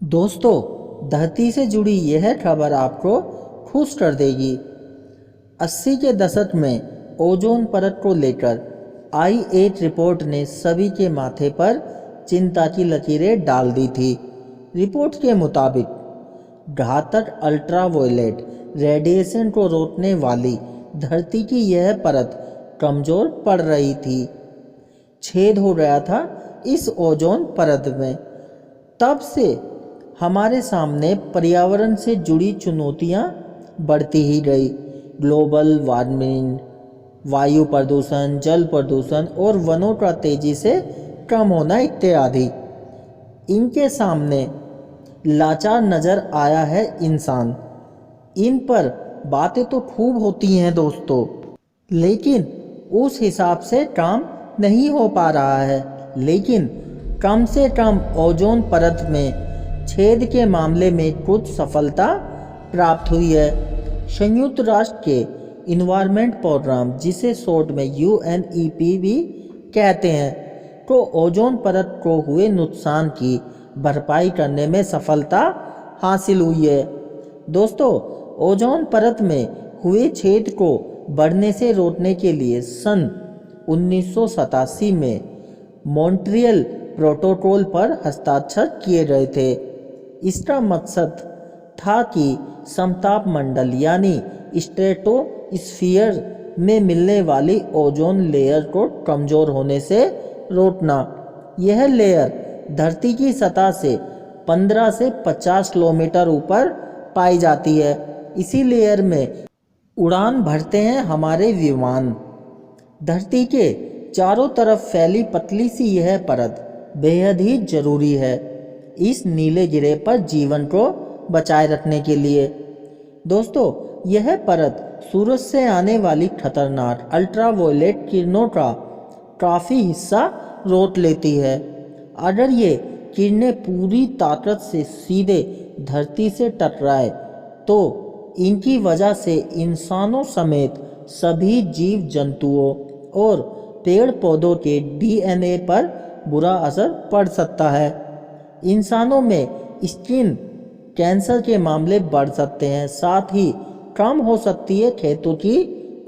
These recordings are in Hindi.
दोस्तों, धरती से जुड़ी यह खबर आपको खुश कर देगी। 80 के दशक में ओजोन परत को लेकर आई एक रिपोर्ट ने सभी के माथे पर चिंता की लकीरें डाल दी थी। रिपोर्ट के मुताबिक घातक अल्ट्रावायलेट रेडिएशन को रोकने वाली धरती की यह परत कमज़ोर पड़ रही थी। छेद हो गया था इस ओजोन परत में। तब से हमारे सामने पर्यावरण से जुड़ी चुनौतियां बढ़ती ही गई। ग्लोबल वार्मिंग, वायु प्रदूषण, जल प्रदूषण और वनों का तेजी से कम होना इत्यादि। इनके सामने लाचार नज़र आया है इंसान। इन पर बातें तो खूब होती हैं दोस्तों, लेकिन उस हिसाब से काम नहीं हो पा रहा है। लेकिन कम से कम ओजोन परत में छेद के मामले में कुछ सफलता प्राप्त हुई है। संयुक्त राष्ट्र के इन्वायरमेंट प्रोग्राम, जिसे शॉर्ट में UNEP भी कहते हैं, तो ओजोन परत को हुए नुकसान की भरपाई करने में सफलता हासिल हुई है। दोस्तों, ओजोन परत में हुए छेद को बढ़ने से रोकने के लिए सन 1987 में मॉन्ट्रियल प्रोटोकॉल पर हस्ताक्षर किए गए थे। इसका मकसद था कि समताप मंडल यानी स्ट्रेटोस्फीयर में मिलने वाली ओजोन लेयर को कमज़ोर होने से रोकना। यह लेयर धरती की सतह से 15 से 50 किलोमीटर ऊपर पाई जाती है। इसी लेयर में उड़ान भरते हैं हमारे विमान। धरती के चारों तरफ फैली पतली सी यह परत बेहद ही जरूरी है इस नीले गिरे पर जीवन को बचाए रखने के लिए। दोस्तों, यह परत सूरज से आने वाली खतरनाक अल्ट्रावायलेट किरणों का काफ़ी हिस्सा रोक लेती है। अगर ये किरणें पूरी ताकत से सीधे धरती से टकराए तो इनकी वजह से इंसानों समेत सभी जीव जंतुओं और पेड़ पौधों के DNA पर बुरा असर पड़ सकता है। इंसानों में स्किन कैंसर के मामले बढ़ सकते हैं। साथ ही कम हो सकती है खेतों की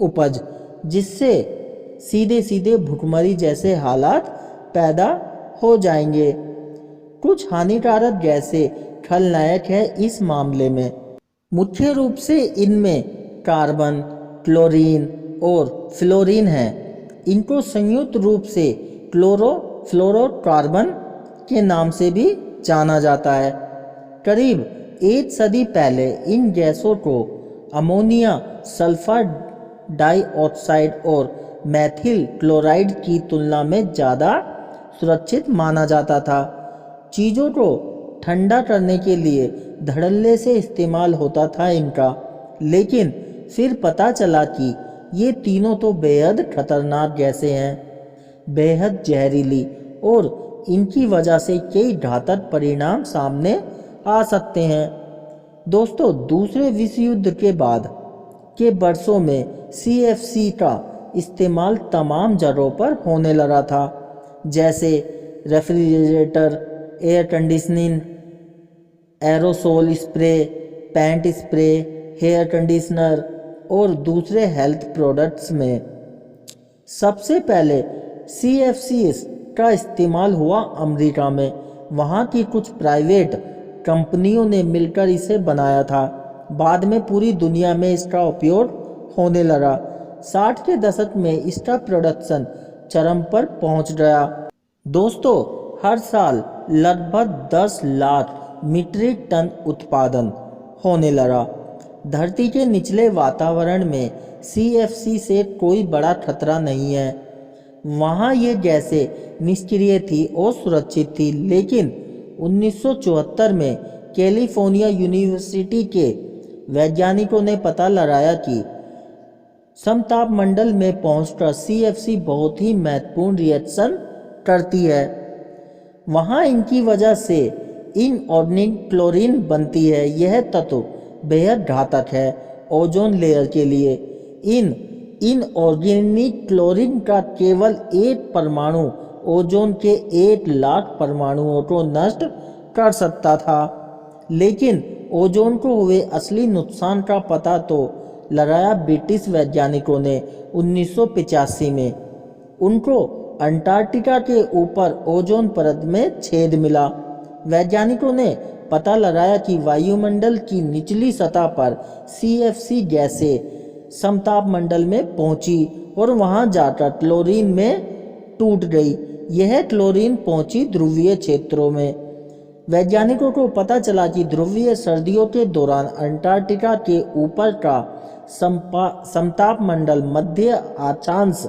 उपज, जिससे सीधे सीधे भुखमरी जैसे हालात पैदा हो जाएंगे। कुछ हानिकारक गैसें खलनायक है इस मामले में। मुख्य रूप से इनमें कार्बन, क्लोरीन और फ्लोरीन है। इनको संयुक्त रूप से क्लोरोफ्लोरोकार्बन के नाम से भी जाना जाता है। करीब 1 सदी पहले इन गैसों को अमोनिया, सल्फर डाइऑक्साइड और मेथिल क्लोराइड की तुलना में ज़्यादा सुरक्षित माना जाता था। चीज़ों को ठंडा करने के लिए धड़ल्ले से इस्तेमाल होता था इनका, लेकिन फिर पता चला कि ये तीनों तो बेहद खतरनाक गैसें हैं, बेहद जहरीली, और इनकी वजह से कई घातक परिणाम सामने आ सकते हैं। दोस्तों, दूसरे विश्व युद्ध के बाद के वर्षों में CFC का इस्तेमाल तमाम जगहों पर होने लगा था, जैसे refrigerator, air conditioning, aerosol spray, paint spray, hair conditioner और दूसरे हेल्थ प्रोडक्ट्स में। सबसे पहले CFC का इस्तेमाल हुआ अमेरिका में। वहाँ की कुछ प्राइवेट कंपनियों ने मिलकर इसे बनाया था। बाद में पूरी दुनिया में इसका उपयोग होने लगा। 60 के दशक में इसका प्रोडक्शन चरम पर पहुँच गया। दोस्तों, हर साल लगभग 10 लाख मीट्रिक टन उत्पादन होने लगा। धरती के निचले वातावरण में CFC से कोई बड़ा खतरा नहीं है। वहाँ ये गैसें निष्क्रिय थी और सुरक्षित थी। लेकिन 1974 में कैलिफोर्निया यूनिवर्सिटी के वैज्ञानिकों ने पता लगाया कि समताप मंडल में पहुंचकर CFC बहुत ही महत्वपूर्ण रिएक्शन करती है। वहाँ इनकी वजह से इनऑर्गेनिक क्लोरीन बनती है। यह तत्व बेहद घातक है ओजोन लेयर के लिए। इनऑर्गेनिक क्लोरीन का केवल एक परमाणु ओजोन के 1 लाख परमाणुओं को नष्ट कर सकता था। लेकिन ओजोन को हुए असली नुकसान का पता तो लगाया ब्रिटिश वैज्ञानिकों ने 1985 में। उनको अंटार्कटिका के ऊपर ओजोन परत में छेद मिला। वैज्ञानिकों ने पता लगाया कि वायुमंडल की निचली सतह पर CFC गैसें समताप मंडल में पहुंची और वहां जाकर क्लोरीन में टूट गई। यह क्लोरीन पहुंची ध्रुवीय क्षेत्रों में। वैज्ञानिकों को पता चला कि ध्रुवीय सर्दियों के दौरान अंटार्कटिका के ऊपर का समताप मंडल मध्य अक्षांश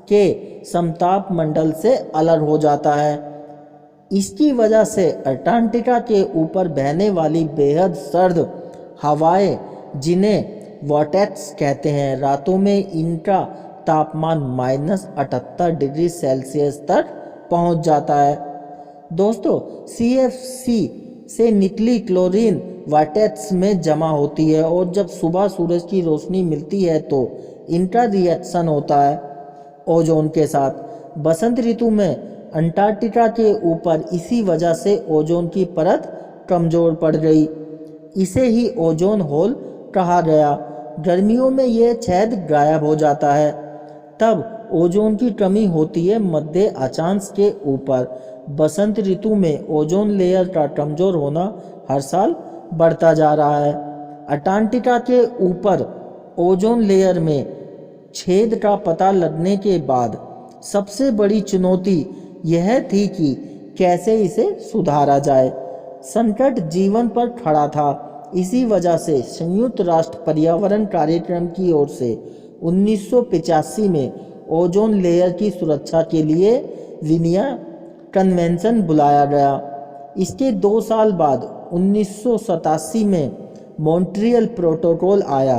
के समताप मंडल से अलग हो जाता है। इसकी वजह से अंटार्कटिका के ऊपर बहने वाली बेहद सर्द हवाएं, जिन्हें वॉर्टेक्स कहते हैं, रातों में इनका तापमान -78 डिग्री सेल्सियस तक पहुंच जाता है। दोस्तों, CFC से निकली क्लोरीन वॉर्टेक्स में जमा होती है और जब सुबह सूरज की रोशनी मिलती है तो इनका रिएक्शन होता है ओजोन के साथ। बसंत ऋतु में अंटार्कटिका के ऊपर इसी वजह से ओजोन की परत कमज़ोर पड़ गई। इसे ही ओजोन होल कहा गया। गर्मियों में यह छेद गायब हो जाता है। तब ओजोन की कमी होती है मध्य अक्षांश के ऊपर। बसंत ऋतु में ओजोन लेयर का कमज़ोर होना हर साल बढ़ता जा रहा है। अंटार्कटिका के ऊपर ओजोन लेयर में छेद का पता लगने के बाद सबसे बड़ी चुनौती यह थी कि कैसे इसे सुधारा जाए। संकट जीवन पर खड़ा था। इसी वजह से संयुक्त राष्ट्र पर्यावरण कार्यक्रम की ओर से 1985 में ओजोन लेयर की सुरक्षा के लिए विनिया कन्वेंशन बुलाया गया। इसके 2 साल बाद 1987 में मॉन्ट्रियल प्रोटोकॉल आया,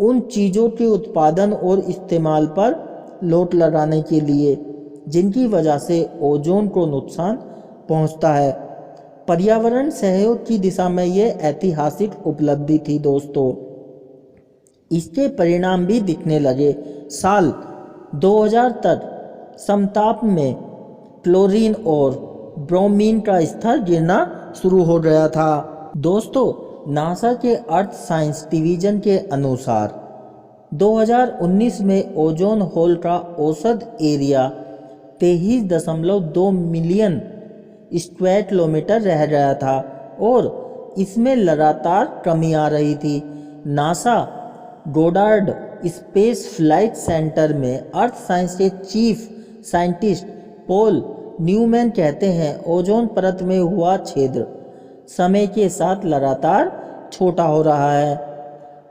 उन चीज़ों के उत्पादन और इस्तेमाल पर रोक लगाने के लिए जिनकी वजह से ओजोन को नुकसान पहुंचता है। पर्यावरण सहयोग की दिशा में यह ऐतिहासिक उपलब्धि थी दोस्तों। इसके परिणाम भी दिखने लगे। साल 2000 तक समताप में क्लोरीन और ब्रोमीन का स्तर गिरना शुरू हो गया था। दोस्तों, नासा के अर्थ साइंस डिवीजन के अनुसार 2019 में ओजोन होल का औसत एरिया 23.2 मिलियन स्क्वायर किलोमीटर रह गया था और इसमें लगातार कमी आ रही थी। NASA Goddard space flight centre में अर्थ साइंस के चीफ साइंटिस्ट पॉल न्यूमैन कहते हैं, ओजोन परत में हुआ छिद्र समय के साथ लगातार छोटा हो रहा है।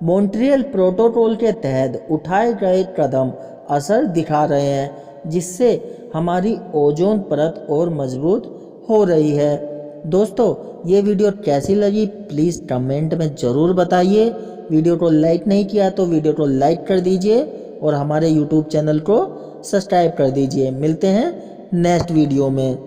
मॉन्ट्रियल प्रोटोकॉल के तहत उठाए गए कदम असर दिखा रहे हैं, जिससे हमारी ओजोन परत और मजबूत हो रही है। दोस्तों, ये वीडियो कैसी लगी प्लीज़ कमेंट में ज़रूर बताइए। वीडियो को लाइक नहीं किया तो वीडियो को लाइक कर दीजिए और हमारे यूट्यूब चैनल को सब्सक्राइब कर दीजिए। मिलते हैं नेक्स्ट वीडियो में।